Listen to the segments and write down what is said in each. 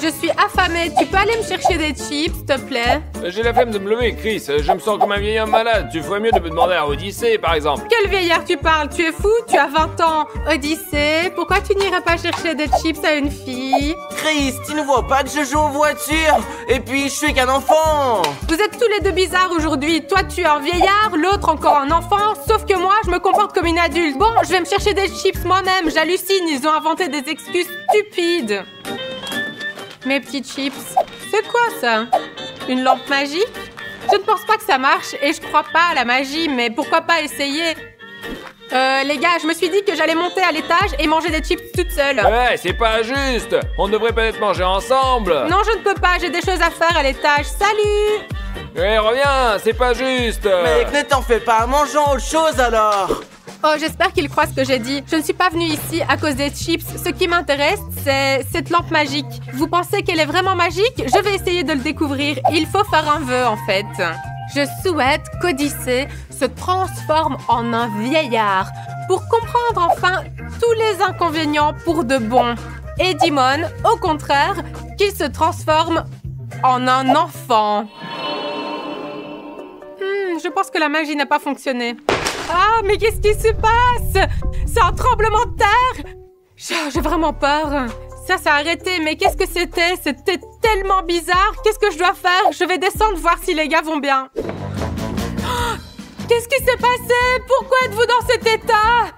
Je suis affamée. Tu peux aller me chercher des chips, s'il te plaît? J'ai la flemme de me lever, Chris. Je me sens comme un vieil homme malade. Tu ferais mieux de me demander à Odyssée, par exemple. Quel vieillard tu parles? Tu es fou? Tu as 20 ans. Odyssée, pourquoi tu n'irais pas chercher des chips à une fille? Chris, tu ne vois pas que je joue aux voitures? Et puis, je suis qu'un enfant. Vous êtes tous les deux bizarres aujourd'hui. Toi, tu es un vieillard, l'autre encore un enfant. Sauf que moi, je me comporte comme une adulte. Bon, je vais me chercher des chips moi-même. J'hallucine, ils ont inventé des excuses stupides. Mes petits chips. C'est quoi ça? Une lampe magique? Je ne pense pas que ça marche et je crois pas à la magie, mais pourquoi pas essayer? Les gars, je me suis dit que j'allais monter à l'étage et manger des chips toute seule. Ouais, c'est pas juste. On devrait peut-être manger ensemble. Non, je ne peux pas, j'ai des choses à faire à l'étage. Salut! Ouais, reviens, c'est pas juste. Mec, ne t'en fais pas, mangeons autre chose alors. Oh, j'espère qu'il croit ce que j'ai dit. Je ne suis pas venue ici à cause des chips. Ce qui m'intéresse, c'est cette lampe magique. Vous pensez qu'elle est vraiment magique? Je vais essayer de le découvrir. Il faut faire un vœu, en fait. Je souhaite qu'Odyssée se transforme en un vieillard pour comprendre enfin tous les inconvénients pour de bon. Et Dimon, au contraire, qu'il se transforme en un enfant. Je pense que la magie n'a pas fonctionné. Ah, mais qu'est-ce qui se passe? C'est un tremblement de terre! J'ai vraiment peur. Ça a arrêté, mais qu'est-ce que c'était? C'était tellement bizarre. Qu'est-ce que je dois faire? Je vais descendre voir si les gars vont bien. Oh, qu'est-ce qui s'est passé? Pourquoi êtes-vous dans cet état?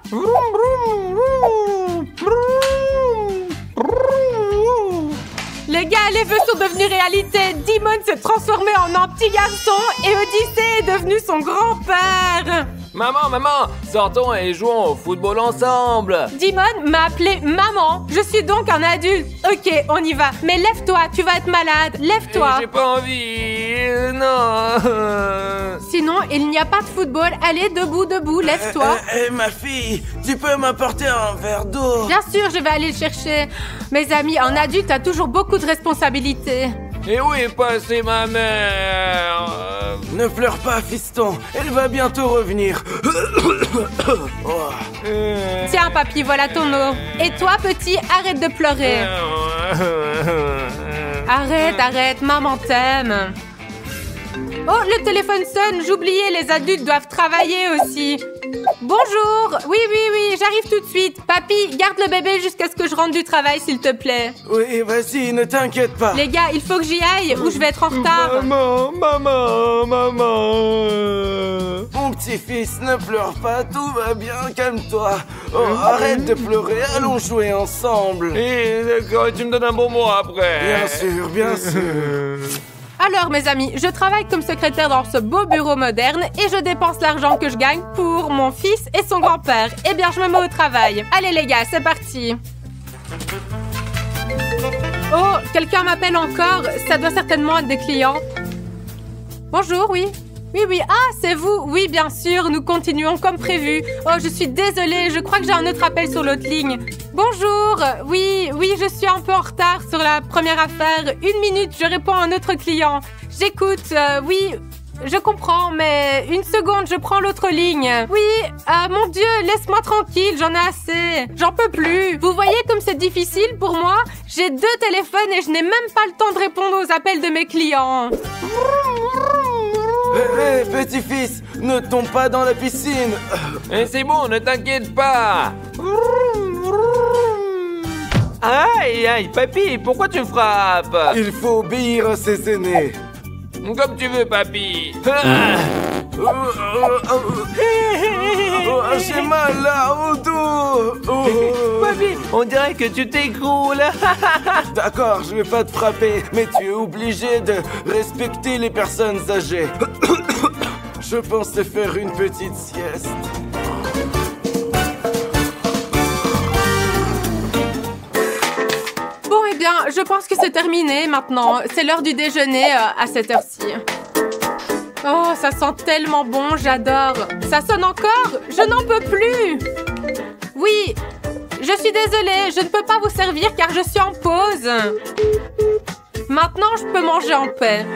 Les gars, les vœux sont devenus réalité. Dimon s'est transformé en un petit garçon et Odyssée est devenu son grand-père. Maman, sortons et jouons au football ensemble. Dimon m'a appelé maman. Je suis donc un adulte. Ok, on y va. Mais lève-toi, tu vas être malade. Lève-toi. J'ai pas envie. Non. Sinon, il n'y a pas de football. Allez, debout, lève-toi. Ma fille, tu peux m'apporter un verre d'eau? Bien sûr, je vais aller le chercher. Mes amis, un adulte a toujours beaucoup de responsabilités. Et où est passée ma mère? Ne pleure pas, fiston. Elle va bientôt revenir. Oh. Tiens, papy, voilà ton eau. Et toi, petit, arrête de pleurer. Arrête, maman t'aime. Oh, le téléphone sonne. J'oubliais, les adultes doivent travailler aussi. Bonjour. Oui, j'arrive tout de suite. Papy, garde le bébé jusqu'à ce que je rentre du travail, s'il te plaît. Oui, vas-y, ne t'inquiète pas. Les gars, il faut que j'y aille ou je vais être en retard. Maman. Mon petit-fils, ne pleure pas, tout va bien, calme-toi. Oh, arrête de pleurer, allons jouer ensemble. D'accord, tu me donnes un bon mot après. Bien sûr. Alors, mes amis, je travaille comme secrétaire dans ce beau bureau moderne et je dépense l'argent que je gagne pour mon fils et son grand-père. Eh bien, je me mets au travail. Allez, les gars, c'est parti. Oh, quelqu'un m'appelle encore. Ça doit certainement être des clients. Bonjour, oui. Oui. Ah, c'est vous. Oui, bien sûr. Nous continuons comme prévu. Oh, je suis désolée. Je crois que j'ai un autre appel sur l'autre ligne. Bonjour. Oui, je suis un peu en retard sur la première affaire. 1 minute, je réponds à un autre client. J'écoute. Oui, je comprends, mais 1 seconde, je prends l'autre ligne. Oui, mon Dieu, laisse-moi tranquille. J'en ai assez. J'en peux plus. Vous voyez comme c'est difficile pour moi? J'ai 2 téléphones et je n'ai même pas le temps de répondre aux appels de mes clients. Hé, petit-fils, ne tombe pas dans la piscine. C'est bon, ne t'inquiète pas. Aïe, papy, pourquoi tu frappes? Il faut obéir à ses aînés. Comme tu veux, papy. J'ai mal là au dos. Papy, on dirait que tu t'écroules. D'accord, je vais pas te frapper, mais tu es obligé de respecter les personnes âgées. Je pensais faire une petite sieste. Bon, eh bien, je pense que c'est terminé maintenant. C'est l'heure du déjeuner à cette heure-ci. Oh, ça sent tellement bon, j'adore. Ça sonne encore? Je n'en peux plus. Oui, je suis désolée, je ne peux pas vous servir car je suis en pause. Maintenant, je peux manger en paix.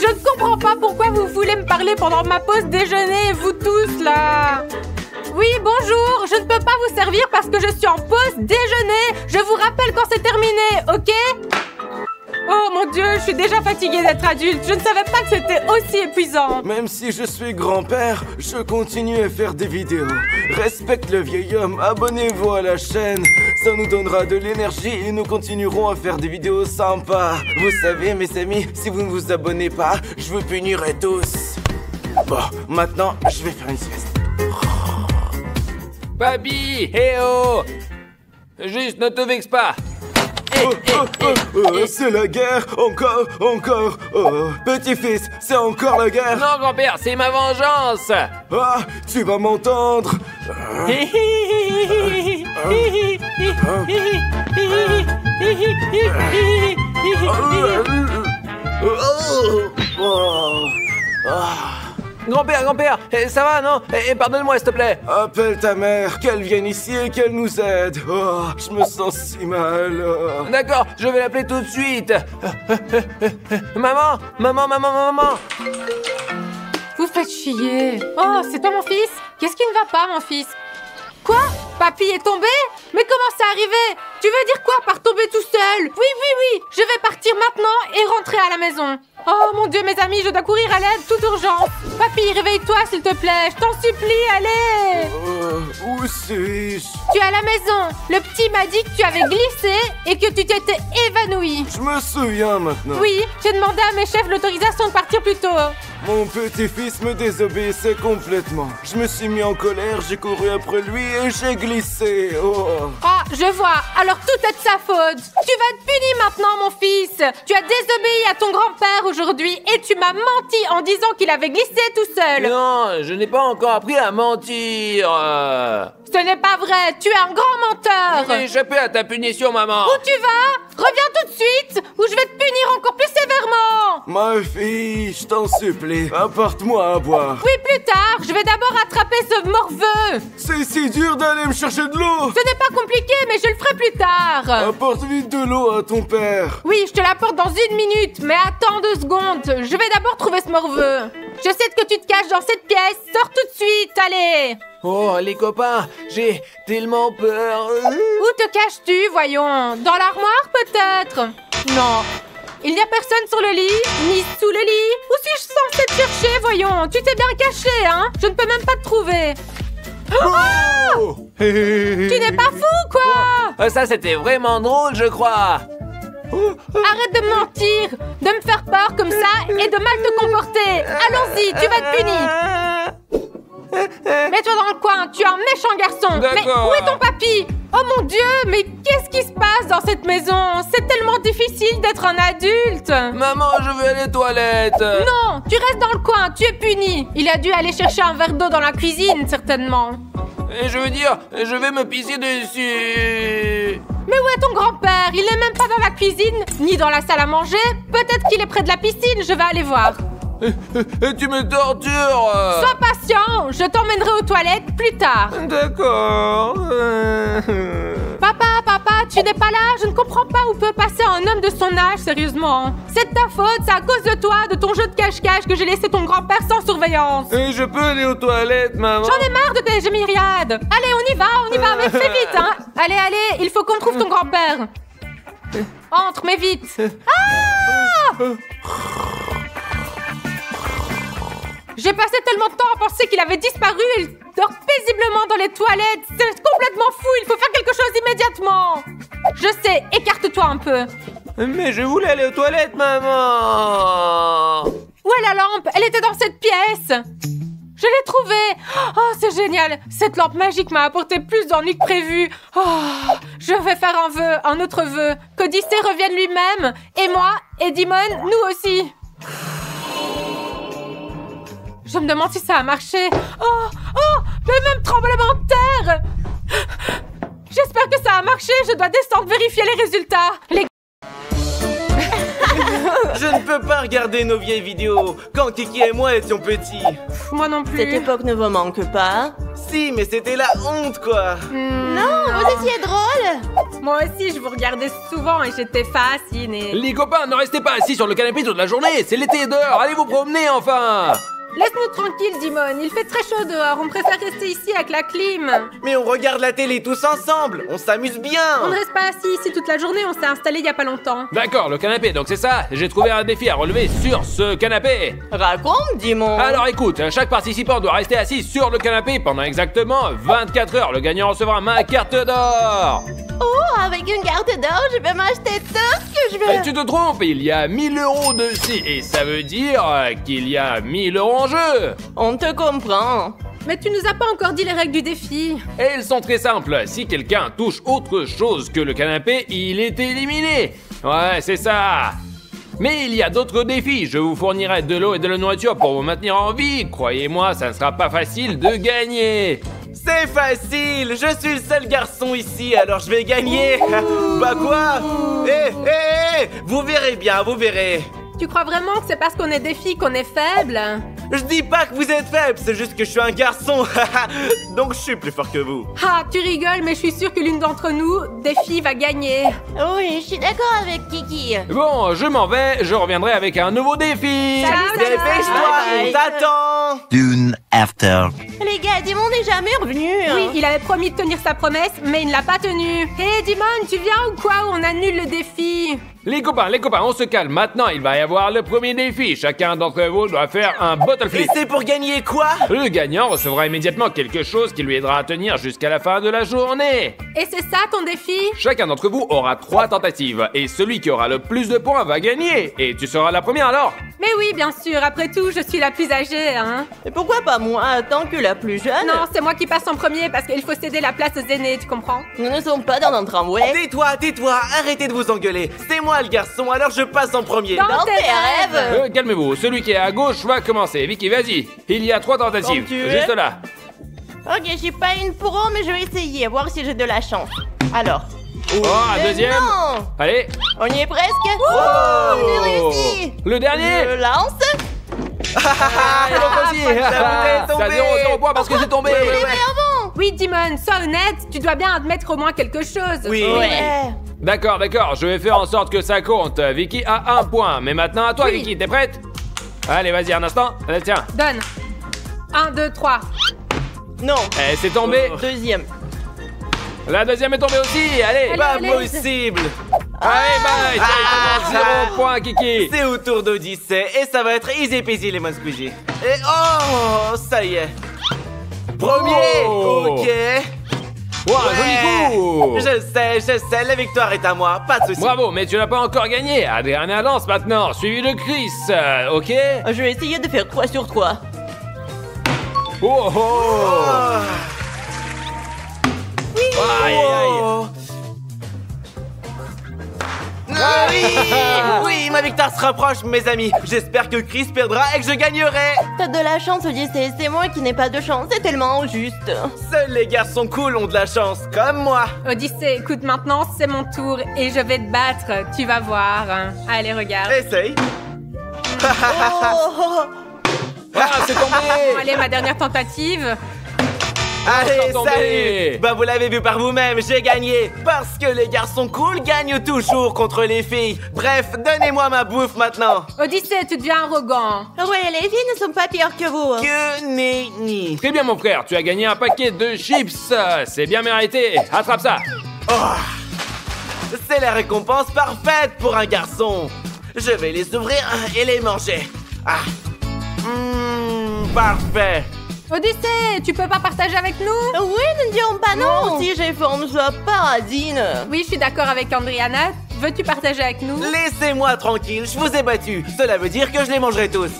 Je ne comprends pas pourquoi vous voulez me parler pendant ma pause déjeuner, vous tous, là. Oui, bonjour, je ne peux pas vous servir parce que je suis en pause déjeuner. Je vous rappelle quand c'est terminé, ok? Dieu, je suis déjà fatiguée d'être adulte. Je ne savais pas que c'était aussi épuisant. Même si je suis grand-père, je continue à faire des vidéos. Respecte le vieil homme, abonnez-vous à la chaîne. Ça nous donnera de l'énergie et nous continuerons à faire des vidéos sympas. Vous savez, mes amis, si vous ne vous abonnez pas, je vous punirai tous. Bon, maintenant, je vais faire une sieste. Papy, hé oh! Juste, ne te vexe pas. C'est la guerre, encore. Oh, petit-fils, c'est encore la guerre. Non, grand-père, c'est ma vengeance. Ah, tu vas m'entendre. Grand-père, ça va, non? Pardonne-moi, s'il te plaît. Appelle ta mère, qu'elle vienne ici et qu'elle nous aide. Oh, je me sens si mal. D'accord, je vais l'appeler tout de suite. Maman. Vous faites chier. Oh, c'est toi mon fils? Qu'est-ce qui ne va pas, mon fils? Quoi? Papy est tombé? Mais comment c'est arrivé? Tu veux dire quoi par tomber tout seul? Oui. Je vais partir maintenant et rentrer à la maison. Oh mon Dieu, mes amis, je dois courir à l'aide, toute urgence. Papy, réveille-toi, s'il te plaît. Je t'en supplie, allez. Où suis-je? Tu es à la maison. Le petit m'a dit que tu avais glissé et que tu t'étais évanoui. Je me souviens maintenant. Oui, j'ai demandé à mes chefs l'autorisation de partir plus tôt. Mon petit-fils me désobéissait complètement. Je me suis mis en colère, j'ai couru après lui et j'ai glissé. Oh. Ah, je vois. Alors tout est de sa faute. Tu vas être puni maintenant, mon fils. Tu as désobéi à ton grand-père aujourd'hui et tu m'as menti en disant qu'il avait glissé tout seul. Non, je n'ai pas encore appris à mentir. Ce n'est pas vrai. Tu es un grand menteur. J'ai échappé à ta punition, maman. Où tu vas? Reviens tout de suite ou je vais te punir encore plus sévèrement. Ma fille, je t'en supplie, apporte-moi à boire. Oui, plus tard. Je vais d'abord attraper ce morveux. C'est si dur d'aller me chercher de l'eau. Ce n'est pas compliqué, mais je le ferai plus tard. Apporte vite de l'eau à ton père. Oui, je te l'apporte dans 1 minute, mais attends 2 secondes. Je vais d'abord trouver ce morveux. Je sais que tu te caches dans cette pièce. Sors tout de suite, allez. Oh, les copains, j'ai tellement peur. Où te caches-tu, voyons? Dans l'armoire, peut-être? Non. Il n'y a personne sur le lit, ni sous le lit. Où suis-je censée te chercher, voyons? Tu t'es bien caché, hein? Je ne peux même pas te trouver. Oh! Tu n'es pas fou, quoi? Ça, c'était vraiment drôle, je crois. Arrête de me mentir, de me faire peur comme ça et de mal te comporter. Allons-y, tu vas être puni. Mets-toi dans le coin, tu es un méchant garçon. Mais où est ton papy? Oh mon Dieu, mais qu'est-ce qui se passe dans cette maison? C'est tellement difficile d'être un adulte. Maman, je veux aller aux toilettes. Non, tu restes dans le coin, tu es puni. Il a dû aller chercher un verre d'eau dans la cuisine, certainement. Et je veux dire, je vais me pisser dessus. Mais où est ton grand-père? Il n'est même pas dans la cuisine, ni dans la salle à manger. Peut-être qu'il est près de la piscine, je vais aller voir. Tu me tortures. Sois patient, je t'emmènerai aux toilettes plus tard. D'accord. Papa, tu n'es pas là? Je ne comprends pas où peut passer un homme de son âge, sérieusement. C'est de ta faute, c'est à cause de toi, de ton jeu de cache-cache que j'ai laissé ton grand-père sans surveillance. Et je peux aller aux toilettes, maman? J'en ai marre de tes gémiriades. Allez, on y va, mais fais vite, hein. Allez, il faut qu'on trouve ton grand-père. Entre, mais vite. Ah! J'ai passé tellement de temps à penser qu'il avait disparu et il dort paisiblement dans les toilettes. C'est complètement fou, il faut faire quelque chose immédiatement. Je sais, écarte-toi un peu. Mais je voulais aller aux toilettes, maman. Où est la lampe? Elle était dans cette pièce. Je l'ai trouvée. Oh, c'est génial. Cette lampe magique m'a apporté plus d'ennuis que prévu. Oh, je vais faire un autre vœu. Qu'Odyssée revienne lui-même. Et moi, et Dimon, nous aussi. Je me demande si ça a marché. Oh, le même tremblement de terre. J'espère que ça a marché. Je dois descendre vérifier les résultats. Je ne peux pas regarder nos vieilles vidéos quand Kiki et moi étions petits. Moi non plus. Cette époque ne vous manque pas? Si, mais c'était la honte, quoi. Non, vous étiez drôle. Moi aussi, je vous regardais souvent et j'étais fascinée. Les copains, ne restez pas assis sur le canapé toute la journée. C'est l'été dehors. Allez vous promener, enfin. Laisse-nous tranquille, Dimon. Il fait très chaud dehors. On préfère rester ici avec la clim. Mais on regarde la télé tous ensemble. On s'amuse bien. On ne reste pas assis ici toute la journée. On s'est installé il y a pas longtemps. D'accord, le canapé, donc c'est ça. J'ai trouvé un défi à relever sur ce canapé. Raconte, Dimon. Alors écoute, chaque participant doit rester assis sur le canapé pendant exactement 24 heures. Le gagnant recevra ma carte d'or. Oh, avec une carte d'or, je peux m'acheter tout ce que je veux. Tu te trompes, il y a 1000 € dessus. Et ça veut dire qu'il y a 1000 € en jeu. On te comprend. Mais tu nous as pas encore dit les règles du défi. Et elles sont très simples. Si quelqu'un touche autre chose que le canapé, il est éliminé. Ouais, c'est ça. Mais il y a d'autres défis. Je vous fournirai de l'eau et de la nourriture pour vous maintenir en vie. Croyez-moi, ça ne sera pas facile de gagner. C'est facile. Je suis le seul garçon ici, alors je vais gagner. Bah quoi? Vous verrez bien, vous verrez. Tu crois vraiment que c'est parce qu'on est des filles qu'on est faible? Je dis pas que vous êtes faible, c'est juste que je suis un garçon. Donc je suis plus fort que vous. Ah, tu rigoles, mais je suis sûre que l'une d'entre nous, des filles, va gagner. Oui, je suis d'accord avec Kiki. Bon, je m'en vais. Je reviendrai avec un nouveau défi. Dépêche-toi, Bye. on t'attend. Soon after. Les gars, Dimon n'est jamais revenu. Oui, il avait promis de tenir sa promesse, mais il ne l'a pas tenue. Hé, Dimon, tu viens ou quoi? On annule le défi. Les copains, on se calme. Maintenant, il va y avoir le premier défi. Chacun d'entre vous doit faire un bottle Et flip. c'est pour gagner quoi? Le gagnant recevra immédiatement quelque chose qui lui aidera à tenir jusqu'à la fin de la journée. Et c'est ça ton défi? Chacun d'entre vous aura 3 tentatives. Et celui qui aura le plus de points va gagner. Et tu seras la première alors? Mais oui, bien sûr. Après tout, je suis la plus âgée, hein. Et pourquoi pas moi, tant que la plus jeune? Non, c'est moi qui passe en premier parce qu'il faut céder la place aux aînés, tu comprends? Nous ne sommes pas dans notre tramway. Tais-toi, arrêtez de vous engueuler. C'est moi le garçon, alors je passe en premier. Dans Dans tes tes rêves. rêves. Calmez-vous, celui qui est à gauche va commencer. Vicky, vas-y. Il y a 3 tentatives. Comme tu veux. Juste là. Ok, je suis pas une pro, mais je vais essayer, voir si j'ai de la chance. Alors. Oh, un deuxième. Non. Allez. On y est presque. Oh, j'ai réussi. Le dernier. Je lance. Ah, et l'autre aussi. bouteille est tombée. T'as 0 points parce que c'est tombé. Oui, Dimon, sois honnête. Tu dois bien admettre au moins quelque chose. Oui. Ouais. D'accord, je vais faire en sorte que ça compte. Vicky a 1 point. Mais maintenant à toi, Oui. Vicky, t'es prête? Allez, vas-y, un instant. Tiens. Donne. 1, 2, 3. Non. C'est tombé. Deuxième. La deuxième est tombée aussi. Allez. Pas allez. possible. Allez, bye. Tiens, 0 point, Kiki. C'est au tour d'Odyssée et ça va être easy peasy lemon squeezy. Et oh, ça y est. Premier. Oh. Ok. Wow, joli coup. Je sais, la victoire est à moi, pas de soucis. Bravo, mais tu n'as pas encore gagné. Adriana lance maintenant, suivi de Chris. Ok? Je vais essayer de faire 3 sur 3. Oh oh. Aïe, aïe, aïe. Oh. Oui, ma victoire se rapproche, mes amis. J'espère que Chris perdra et que je gagnerai. T'as de la chance, Odyssée. C'est moi qui n'ai pas de chance. C'est tellement injuste. Seuls les garçons cool ont de la chance, comme moi. Odyssée, écoute, maintenant c'est mon tour et je vais te battre. Tu vas voir. Allez, regarde. Essaye. Oh. Ah, c'est tombé. Allez, ma dernière tentative. Allez, tombé. salut. Bah vous l'avez vu par vous-même, j'ai gagné. Parce que les garçons cool gagnent toujours contre les filles. Bref, donnez-moi ma bouffe maintenant. Odyssée, tu deviens arrogant. Ouais, les filles ne sont pas pires que vous. Que nenni. Très bien, mon frère, tu as gagné un paquet de chips. C'est bien mérité. Attrape ça. C'est la récompense parfaite pour un garçon. Je vais les ouvrir et les manger. Parfait. Odyssée, tu peux pas partager avec nous? Oui, ne dirons pas non. Si j'ai faim, ne sois paradine. Oui, je suis d'accord avec Andriana. Veux-tu partager avec nous? Laissez-moi tranquille, je vous ai battu. Cela veut dire que je les mangerai tous.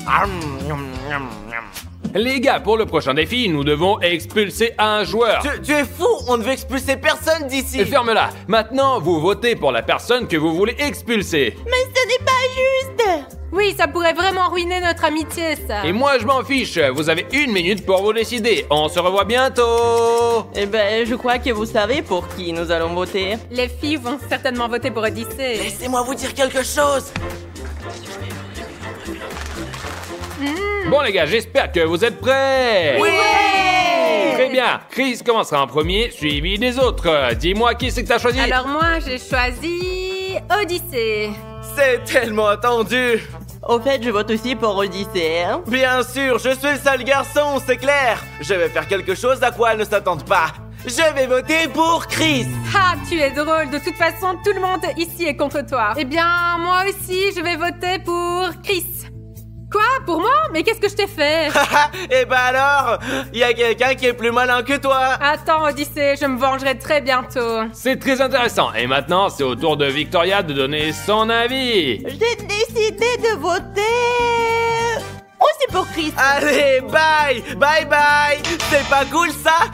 Les gars, pour le prochain défi, nous devons expulser un joueur. Tu es fou, on ne veut expulser personne d'ici. Ferme-la. Maintenant, vous votez pour la personne que vous voulez expulser. Mais ce n'est pas juste. Oui, ça pourrait vraiment ruiner notre amitié, ça. Et moi, je m'en fiche. Vous avez 1 minute pour vous décider. On se revoit bientôt. Eh ben, je crois que vous savez pour qui nous allons voter. Les filles vont certainement voter pour Odyssée. Laissez-moi vous dire quelque chose. Bon les gars, j'espère que vous êtes prêts. Oui. Très bien. Chris commencera en premier, suivi des autres. Dis-moi qui c'est que t'as choisi. Alors moi, j'ai choisi Odyssée. C'est tellement attendu. Au fait, je vote aussi pour Odyssée. Hein. Bien sûr, je suis le sale garçon, c'est clair. Je vais faire quelque chose à quoi elle ne s'attendent pas. Je vais voter pour Chris. Ah, tu es drôle. De toute façon, tout le monde ici est contre toi. Eh bien, moi aussi, je vais voter pour Chris. Quoi? Pour moi? Mais qu'est-ce que je t'ai fait? Et bah alors, il y a quelqu'un qui est plus malin que toi. Attends, Odyssée, je me vengerai très bientôt. C'est très intéressant. Et maintenant, c'est au tour de Victoria de donner son avis. J'ai décidé de voter aussi pour Chris. Allez, bye. Bye bye. C'est pas cool ça?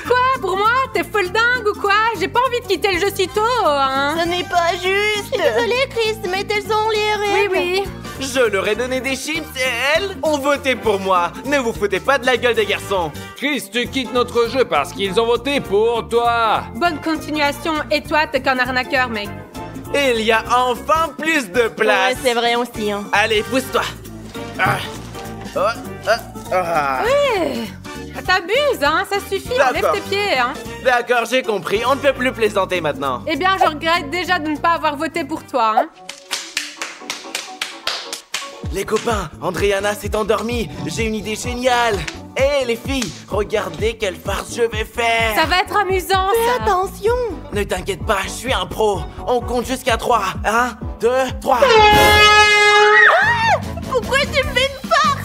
Quoi? Pour moi? T'es full dingue ou quoi? J'ai pas envie de quitter le jeu si tôt, hein? Ce n'est pas juste. Désolée, Chris, mais telles sont les Oui, règles. oui. Je leur ai donné des chips et elles ont voté pour moi. Ne vous foutez pas de la gueule des garçons. Chris, tu quittes notre jeu parce qu'ils ont voté pour toi. Bonne continuation. Et toi, t'es qu'un arnaqueur, mec. Il y a enfin plus de place. Ouais, c'est vrai aussi. Hein. Allez, pousse-toi. Ah. Oh, ah. T'abuses, hein? Ça suffit, enlève D'accord. tes pieds, hein? D'accord, j'ai compris. On ne peut plus plaisanter maintenant. Eh bien, je regrette déjà de ne pas avoir voté pour toi, hein? Les copains, Andriana s'est endormie. J'ai une idée géniale. Hé les filles, regardez quelle farce je vais faire. Ça va être amusant, Fais ça. attention. Ne t'inquiète pas, je suis un pro. On compte jusqu'à 3. 1, 2, 3. Pourquoi tu me fais une farce?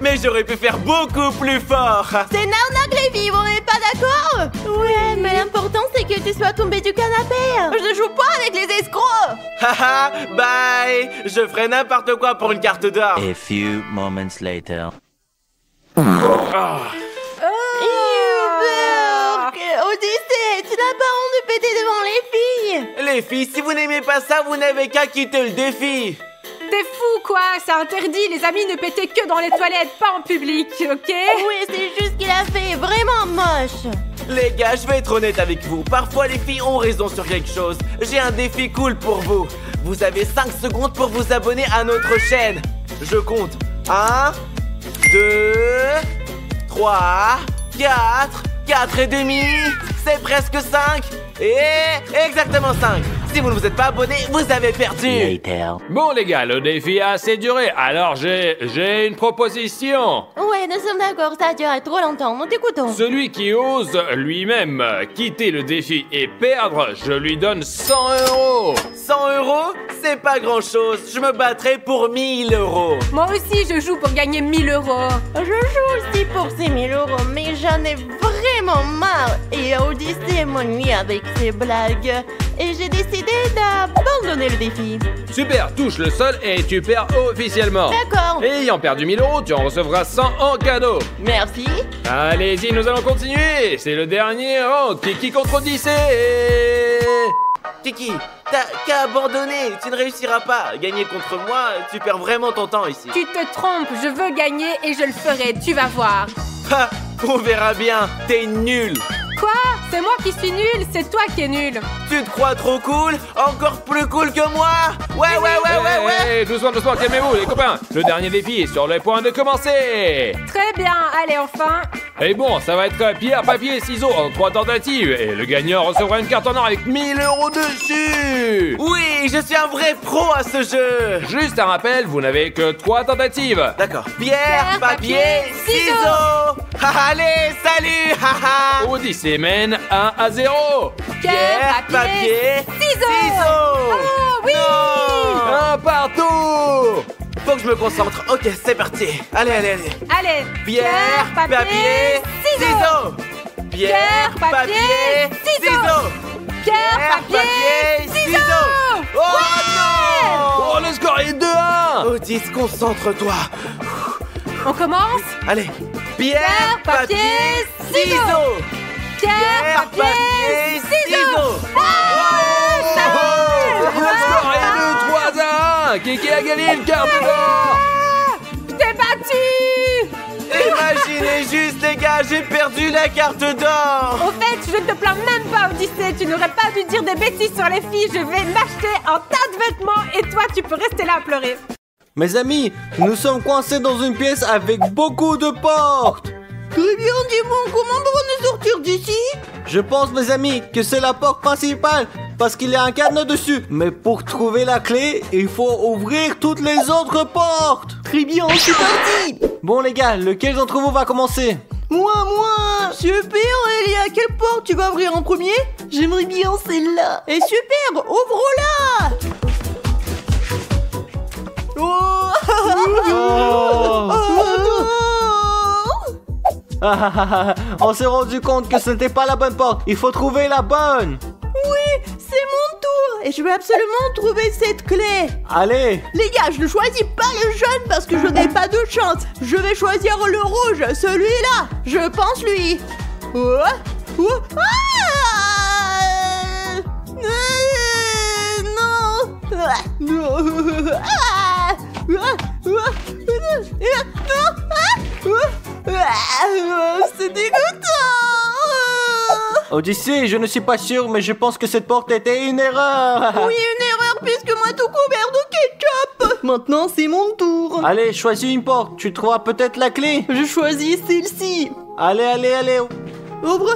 Mais j'aurais pu faire beaucoup plus fort. C'est une arnaque, les filles, on n'est pas d'accord? Ouais, mais l'important c'est que tu sois tombé du canapé. Je ne joue pas avec les escrocs. Haha, bye. Je ferai n'importe quoi pour une carte d'or. A few moments later. Odyssée, tu n'as pas honte de péter devant les filles? Les filles, si vous n'aimez pas ça, vous n'avez qu'à quitter le défi. T'es fou, quoi? C'est interdit. Les amis ne pétaient que dans les toilettes, pas en public, ok? Oui, c'est juste qu'il a fait vraiment moche. Les gars, je vais être honnête avec vous. Parfois, les filles ont raison sur quelque chose. J'ai un défi cool pour vous. Vous avez 5 secondes pour vous abonner à notre chaîne. Je compte. 1, 2, 3, 4, 4 et demi. C'est presque 5. Et exactement 5. Si vous ne vous êtes pas abonné, vous avez perdu. Later. Bon les gars, le défi a assez duré, alors j'ai une proposition. Ouais, nous sommes d'accord, ça a duré trop longtemps, nous t'écoutons. Celui qui ose lui-même quitter le défi et perdre, je lui donne 100 €. 100 €, c'est pas grand chose. Je me battrai pour 1000 €. Moi aussi, je joue pour gagner 1000 €. Je joue aussi pour ces 1000 €, mais j'en ai vraiment marre. Et Odyssée m'ennuie avec ses blagues. Et j'ai décidé d'abandonner le défi. Super, touche le sol et tu perds officiellement. D'accord. Ayant perdu 1000 €, tu en recevras 100 en cadeau. Merci. Allez-y, nous allons continuer. C'est le dernier round, Kiki contre Odyssée. Kiki, t'as qu'à abandonner. Tu ne réussiras pas. Gagner contre moi, tu perds vraiment ton temps ici. Tu te trompes, je veux gagner et je le ferai, tu vas voir. Ha, on verra bien. T'es nul. Quoi? C'est moi qui suis nulle, c'est toi qui es nul. Tu te crois trop cool? Encore plus cool que moi? Ouais. Hey, doucement, calmez-vous les copains. Le dernier défi est sur le point de commencer. Très bien, allez enfin. Et bon, ça va être pierre, papier, ciseaux en 3 tentatives. Et le gagnant recevra une carte en or avec 1000 € dessus. Oui, je suis un vrai pro à ce jeu. Juste un rappel, vous n'avez que 3 tentatives. D'accord. Pierre, papier, ciseaux. Allez, salut. Odyssée mène 1-0. Pierre, papier, ciseaux. Oh oui. Non. Un partout. Faut que je me concentre. Ok, c'est parti. Allez. Allez. Pierre, papier, ciseaux. Pierre, papier, ciseaux. Pierre, papier, ciseaux. Oh non. Oh, le score est 2-1. Odyssée, concentre-toi. On commence? Allez. Pierre, papier, ciseaux. Pierre, papier, ciseaux. Le score est de 3-1. Kiki a gagné une carte d'or. Je t'ai battu. Imaginez juste les gars, j'ai perdu la carte d'or. Au fait, je ne te plains même pas, Odyssée. Tu n'aurais pas dû dire des bêtises sur les filles. Je vais m'acheter un tas de vêtements et toi, tu peux rester là à pleurer. Mes amis, nous sommes coincés dans une pièce avec beaucoup de portes. Très bien, dis-moi, comment on va nous sortir d'ici? Je pense, mes amis, que c'est la porte principale. parce qu'il y a un cadenas dessus. Mais pour trouver la clé, il faut ouvrir toutes les autres portes. Très bien, c'est parti. Bon les gars, lequel d'entre vous va commencer? Moi. Super, Elia, quelle porte tu vas ouvrir en premier? J'aimerais bien celle-là. Et super, ouvre-la. Oh, On s'est rendu compte que ce n'était pas la bonne porte. Il faut trouver la bonne. Oui, c'est mon tour. Et je vais absolument trouver cette clé. Allez. Les gars, je ne choisis pas le jaune parce que je n'ai pas de chance. Je vais choisir le rouge, celui-là. Je pense lui. C'est dégoûtant. Odyssée, je ne suis pas sûr, mais je pense que cette porte était une erreur. Oui, une erreur puisque moi tout couvert de ketchup. Maintenant, c'est mon tour. Allez, choisis une porte. Tu trouveras peut-être la clé. Je choisis celle-ci. Allez. Ouvre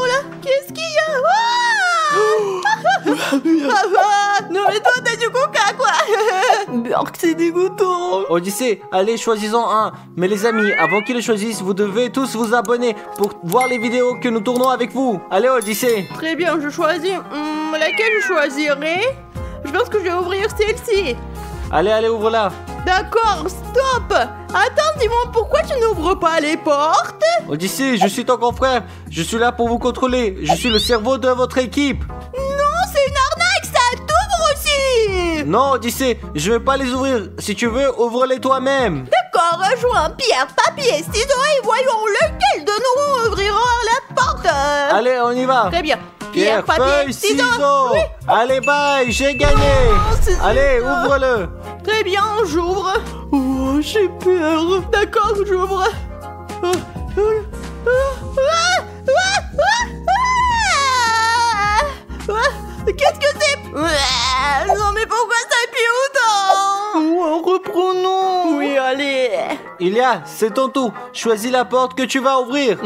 là. Qu'est-ce qu'il y a? Non mais toi t'as du coca quoi. Berk, c'est dégoûtant. Odyssée, allez, choisissons un. Mais les amis, avant qu'ils le choisissent, vous devez tous vous abonner pour voir les vidéos que nous tournons avec vous. Allez, Odyssée. Très bien, je choisis. Laquelle je choisirai? Je pense que je vais ouvrir celle-ci. Allez, ouvre-la. D'accord, stop. Attends, dis-moi, pourquoi tu n'ouvres pas les portes? Odyssée, je suis ton confrère. Je suis là pour vous contrôler. Je suis le cerveau de votre équipe. Non, c'est une arnaque, ça t'ouvre aussi. Non, Odyssée, je vais pas les ouvrir. Si tu veux, ouvre-les toi-même. D'accord, jouons pierre, papier, ciseaux et voyons lequel de nous ouvrira la porte. Allez, on y va. Très bien. Pierre, papier, feuille, ciseaux. Oui. Allez, bye, j'ai gagné. Allez, ouvre-le. Très bien, j'ouvre. Oh, j'ai peur. D'accord, j'ouvre. Qu'est-ce que c'est? Non mais pourquoi ça pue autant? Reprenons. Oui, allez. Ilia, c'est ton tour. Choisis la porte que tu vas ouvrir.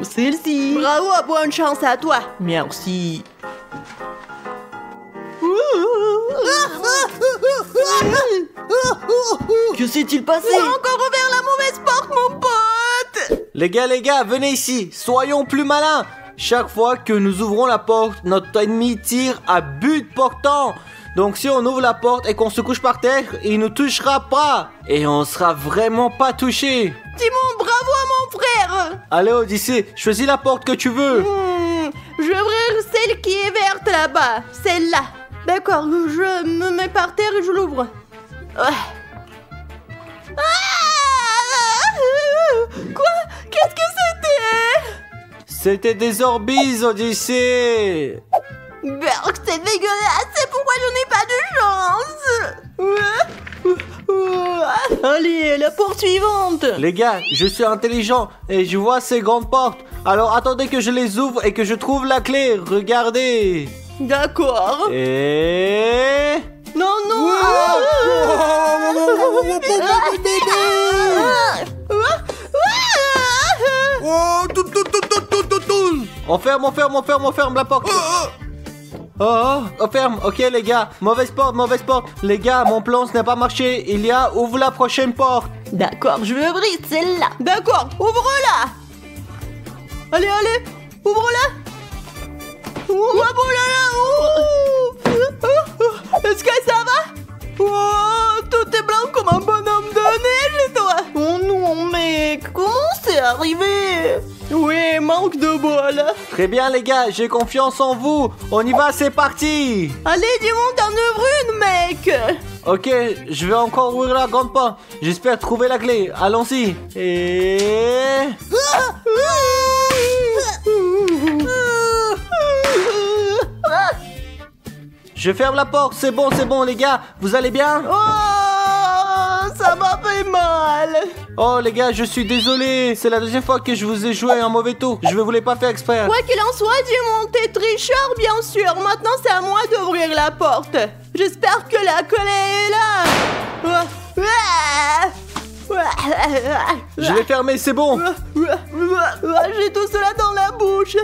Celle-ci. Bravo, bonne chance à toi. Merci. Que s'est-il passé? Tu as encore ouvert la mauvaise porte, mon pote. Les gars, venez ici. Soyons plus malins. Chaque fois que nous ouvrons la porte, notre ennemi tire à but portant. Donc si on ouvre la porte et qu'on se couche par terre, il nous touchera pas. Et on sera vraiment pas touché. Timon, bravo à mon frère. Allez, Odyssée, choisis la porte que tu veux. Je vais ouvrir celle qui est verte là-bas. Celle-là. D'accord, je me mets par terre et je l'ouvre. Quoi? Qu'est-ce que c'était? C'était des Orbeez, Odyssée. Berk, c'est dégueulasse, c'est pourquoi je n'ai pas de chance. Allez, la porte suivante. Les gars, je suis intelligent et je vois ces grandes portes. Alors attendez que je les ouvre et que je trouve la clé. Regardez. D'accord. Et... Non. On ferme la porte. On ferme. Ok les gars, mauvaise porte. Les gars, mon plan ce n'a pas marché. Ilia, ouvre la prochaine porte. D'accord, je vais ouvrir celle-là. D'accord, ouvre-la. Allez, ouvre-la. Est-ce que ça va? Oh, tout est blanc comme un bonhomme de neige, toi. Oh non, mec, comment c'est arrivé? Oui, manque de bol. Très bien les gars, j'ai confiance en vous. On y va, c'est parti. Allez, dis-moi, t'en ouvres une, mec. Ok, je vais encore ouvrir la grande porte. J'espère trouver la clé. Allons-y. Et... Je ferme la porte, c'est bon les gars, vous allez bien? Oh, ça m'a fait mal. Oh les gars, je suis désolé, c'est la deuxième fois que je vous ai joué un mauvais tour. Je ne voulais pas faire exprès. Quoi qu'il en soit, Dimon, t'es tricheur bien sûr. Maintenant c'est à moi d'ouvrir la porte. J'espère que la clé est là. Je vais fermer, c'est bon. J'ai tout cela dans la bouche.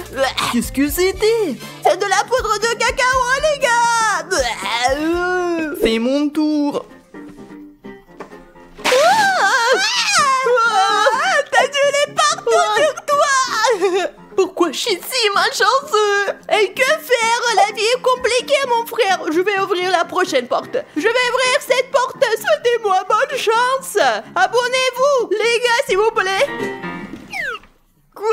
Qu'est-ce que c'était? C'est de la poudre de cacao, les gars. C'est mon tour. T'as dû les partout sur toi. Pourquoi je suis si malchanceux? Et que faire? La vie est compliquée, mon frère. Je vais ouvrir la prochaine porte. Je vais ouvrir cette porte. Souhaitez-moi bonne chance. Abonnez-vous, les gars, s'il vous plaît. Quoi?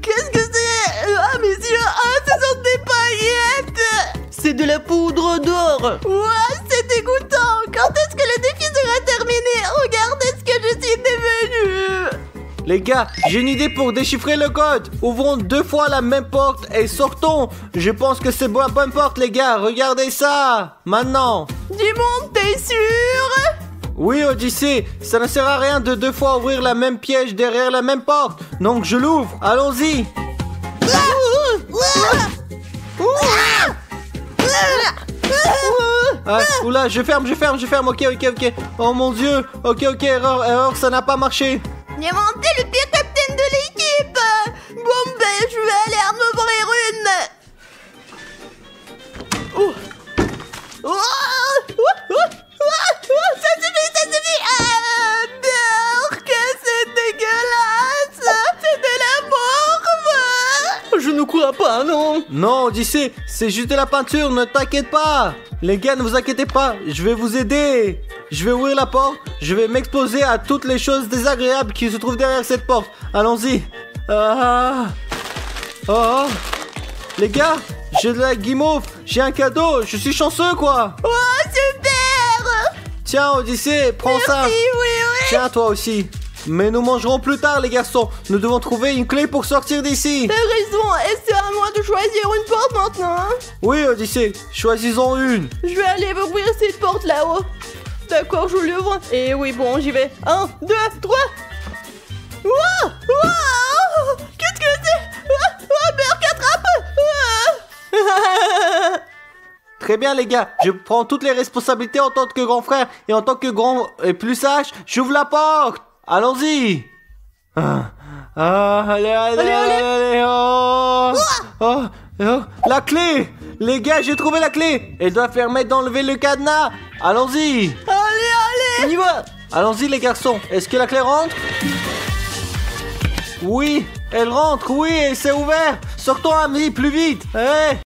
Qu'est-ce que c'est? Ah, mes yeux, ce sont des paillettes. C'est de la poudre d'or. Ouah, c'est dégoûtant. Quand est-ce que le défi sera terminé? Regardez ce que je suis devenue. Les gars, j'ai une idée pour déchiffrer le code. Ouvrons 2 fois la même porte et sortons. Je pense que c'est la bonne porte, les gars. Regardez ça. Maintenant. Dis-moi, t'es sûr? Oui, Odyssée, ça ne sert à rien de 2 fois ouvrir la même piège derrière la même porte. Donc je l'ouvre. Allons-y. Ah, oula, je ferme. Ok. Oh mon Dieu. Ok, erreur, ça n'a pas marché. Diamanté, le pire capitaine de l'équipe. Bon, ben, je vais aller en ouvrir une. Ça suffit. Que c'est dégueulasse. C'est de la morve. Je ne crois pas, non. Non, Odyssée, c'est juste de la peinture, ne t'inquiète pas. Les gars, ne vous inquiétez pas, je vais vous aider. Je vais ouvrir la porte, je vais m'exposer à toutes les choses désagréables qui se trouvent derrière cette porte. Allons-y. Les gars, j'ai de la guimauve, j'ai un cadeau, je suis chanceux quoi. Oh, super. Tiens, Odyssée, prends ça. Oui. Tiens, toi aussi. Mais nous mangerons plus tard, les garçons. Nous devons trouver une clé pour sortir d'ici. T'as raison, et c'est à moi de choisir une porte maintenant, hein? Oui, Odyssée, choisissons une. Je vais aller ouvrir cette porte là-haut. D'accord, je l'ouvre. Et oui, bon, j'y vais. 1, 2, 3. Wow! Qu'est-ce que c'est? Berk, attrape! Très bien, les gars. Je prends toutes les responsabilités en tant que grand frère. Et en tant que grand et plus sage, j'ouvre la porte. Allons-y. Allez. La clé. Les gars, j'ai trouvé la clé. Elle doit permettre d'enlever le cadenas. Allons-y. Allez. On y va. Allons-y, les garçons. Est-ce que la clé rentre? Oui, elle rentre. Oui, et c'est ouvert. Sortons, amis, plus vite.